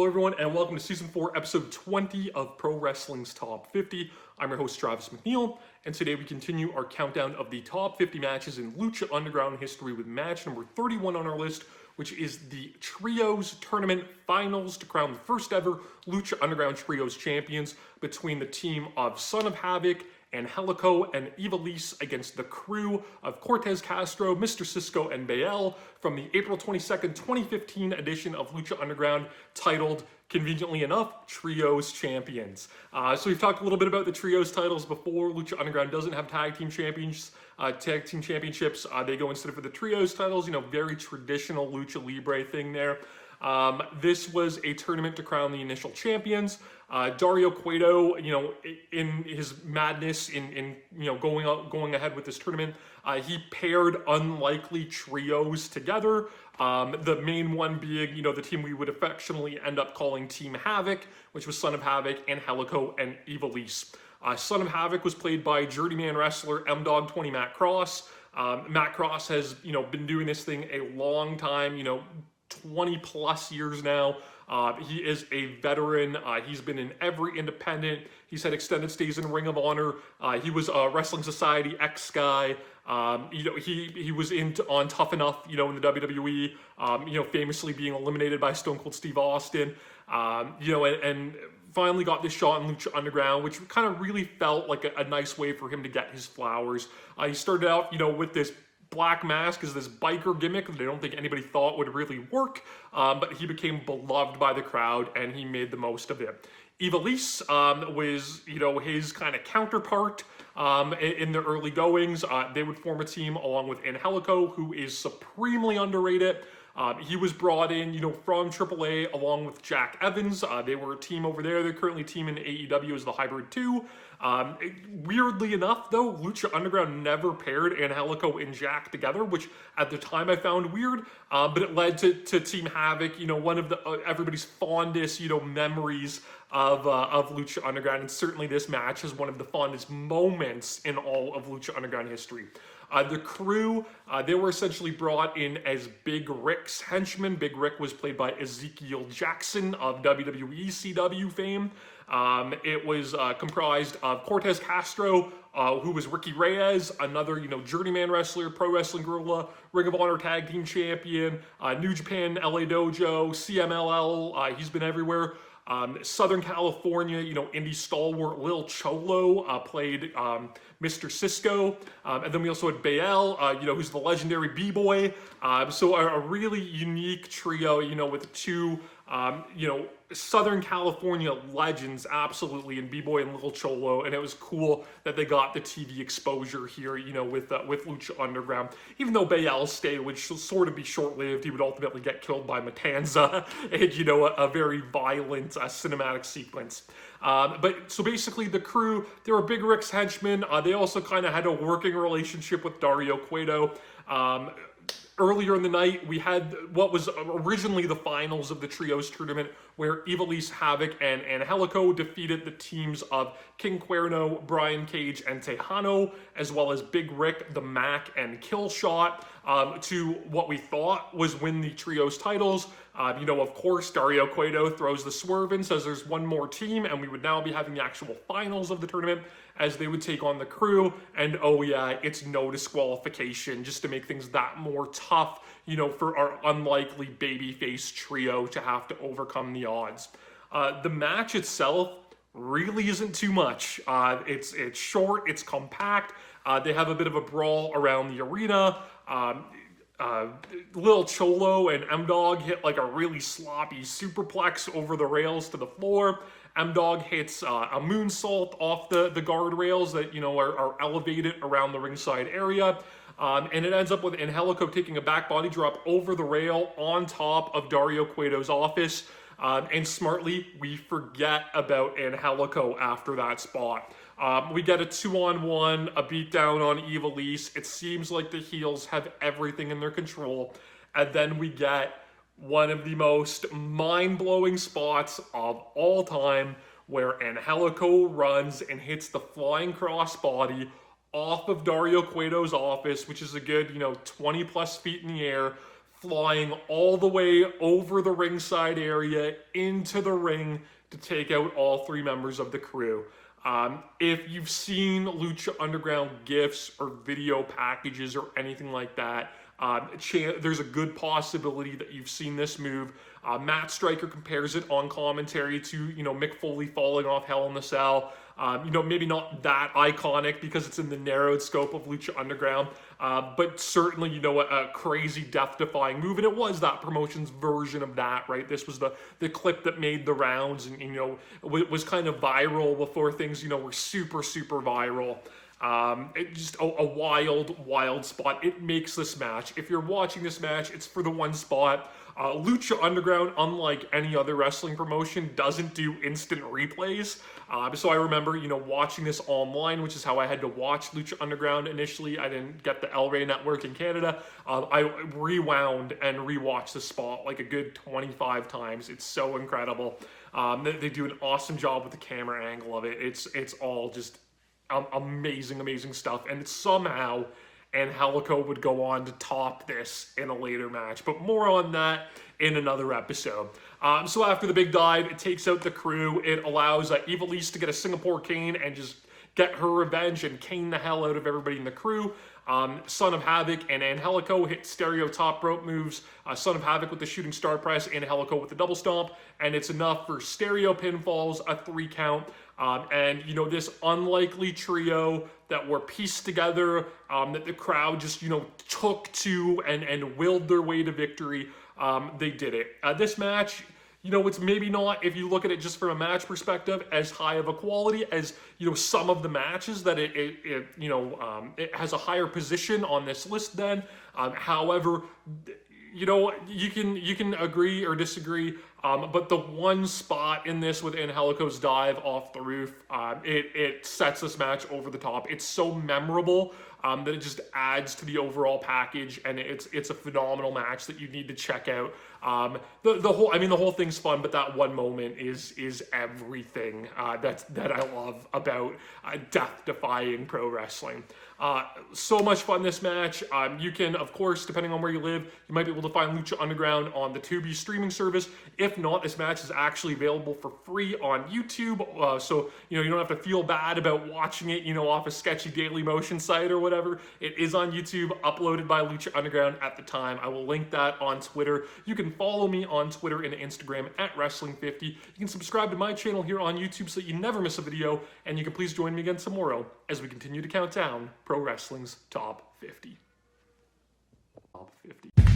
Hello everyone and welcome to Season 4, Episode 20 of Pro Wrestling's Top 50. I'm your host Travis McNeil, and today we continue our countdown of the top 50 matches in Lucha Underground history with match number 31 on our list, which is the Trios Tournament Finals to crown the first ever Lucha Underground Trios champions between the team of Son of Havoc, Angelico, and Ivelisse against the crew of Cortez, Castro, Mr. Cisco, and Bael from the April 22nd, 2015 edition of Lucha Underground titled, conveniently enough, Trios Champions. So we've talked a little bit about the Trios titles before. Lucha Underground doesn't have tag team championships. They go instead for the Trios titles, very traditional Lucha Libre thing there. This was a tournament to crown the initial champions. Dario Cueto, in his madness in going ahead with this tournament, he paired unlikely trios together. The main one being, the team we would affectionately end up calling Team Havoc, which was Son of Havoc, Angelico, and Ivelisse. Son of Havoc was played by journeyman wrestler M-Dog 20 Matt Cross. Matt Cross has, been doing this thing a long time, 20 plus years now. He is a veteran. He's been in every independent. He's had extended stays in Ring of Honor. He was a Wrestling Society X guy. He was on Tough Enough, in the WWE. Famously being eliminated by Stone Cold Steve Austin. And finally got this shot in Lucha Underground, which kind of really felt like a nice way for him to get his flowers. He started out, with this black mask as this biker gimmick that I don't think anybody thought would really work, but he became beloved by the crowd and he made the most of it. Ivelisse was, his kind of counterpart in the early goings. They would form a team along with Angelico, who is supremely underrated. He was brought in, from AAA along with Jack Evans. They were a team over there. They're currently a team in AEW as the Hybrid 2. Weirdly enough, though, Lucha Underground never paired Angelico and Jack together, which at the time I found weird, but it led to Team Havoc, one of everybody's fondest, memories of Lucha Underground, and certainly this match is one of the fondest moments in all of Lucha Underground history. The crew, they were essentially brought in as Big Rick's henchmen. Big Rick was played by Ezekiel Jackson of WWE CW fame. It was comprised of Cortez Castro, who was Ricky Reyes, another, journeyman wrestler, Pro Wrestling Guerrilla, Ring of Honor Tag Team Champion, New Japan LA Dojo, CMLL, he's been everywhere. Southern California, indie stalwart Lil Cholo played Mr. Cisco, and then we also had Bael, who's the legendary B-Boy. So a really unique trio, with two, Southern California legends, absolutely, in B-Boy and Lil Cholo, and it was cool that they got the TV exposure here, with Lucha Underground. Even though Bael's stay would sort of be short-lived, he would ultimately get killed by Matanza, and, a very violent cinematic sequence. But so basically the crew, they were Big Rick's henchmen. They also kind of had a working relationship with Dario Cueto. Earlier in the night, we had what was originally the finals of the Trios tournament, where Ivelisse, Havoc, and Angelico defeated the teams of King Cuerno, Brian Cage, and Tejano, as well as Big Rick, the Mac, and Killshot, to what we thought was win the Trios titles. Of course, Dario Cueto throws the swerve in, says there's one more team, and we would now be having the actual finals of the tournament as they would take on the crew, and oh yeah, it's no disqualification, just to make things that more tough, for our unlikely babyface trio to have to overcome the odds. The match itself really isn't too much. It's short, it's compact. They have a bit of a brawl around the arena. Lil Cholo and M-Dog hit like a really sloppy superplex over the rails to the floor. M-Dog hits a moonsault off the guardrails that, are elevated around the ringside area. And it ends up with Angelico taking a back body drop over the rail on top of Dario Cueto's office. And smartly, we forget about Angelico after that spot. We get a 2-on-1, a beatdown on Ivelisse. It seems like the heels have everything in their control. And then we get one of the most mind-blowing spots of all time, where Angelico runs and hits the flying crossbody off of Dario Cueto's office, which is a good, 20 plus feet in the air, flying all the way over the ringside area into the ring to take out all 3 members of the crew. If you've seen Lucha Underground GIFs or video packages or anything like that, there's a good possibility that you've seen this move. Matt Stryker compares it on commentary to, Mick Foley falling off Hell in the Cell. Maybe not that iconic because it's in the narrowed scope of Lucha Underground, but certainly, a crazy death-defying move, and it was that promotion's version of that, right? This was the clip that made the rounds and, was kind of viral before things, were super, super viral. Just a wild spot. It makes this match. If you're watching this match, it's for the one spot. Lucha Underground, unlike any other wrestling promotion, doesn't do instant replays. So I remember, watching this online, which is how I had to watch Lucha Underground initially. I didn't get the El Rey network in Canada. I rewound and rewatched the spot like a good 25 times. It's so incredible. They do an awesome job with the camera angle of it. It's all just amazing stuff. And somehow Angelico would go on to top this in a later match, but more on that in another episode. So after the big dive, it takes out the crew. It allows Ivelisse to get a Singapore cane and just get her revenge and cane the hell out of everybody in the crew. Son of Havoc and Angelico hit stereo top rope moves. Son of Havoc with the shooting star press, Angelico with the double stomp, and it's enough for stereo pinfalls, a 3 count. And this unlikely trio that were pieced together, that the crowd just, took to and willed their way to victory. They did it. This match, it's maybe not, if you look at it just from a match perspective, as high of a quality as, some of the matches that it has a higher position on this list then. However, you can agree or disagree, but the one spot in this with Angelico's dive off the roof, it sets this match over the top. It's so memorable that it just adds to the overall package, and it's a phenomenal match that you need to check out. The whole thing's fun, but that one moment is everything that I love about death-defying pro wrestling. So much fun, this match. You can, of course, depending on where you live, you might be able to find Lucha Underground on the Tubi streaming service. If not, this match is actually available for free on YouTube, so you don't have to feel bad about watching it, off a sketchy Dailymotion site or whatever. It is on YouTube, uploaded by Lucha Underground at the time. I will link that on Twitter. You can follow me on Twitter and Instagram at Wrestling50. You can subscribe to my channel here on YouTube so that you never miss a video, and you can please join me again tomorrow as we continue to count down Pro Wrestling's Top 50. Top 50.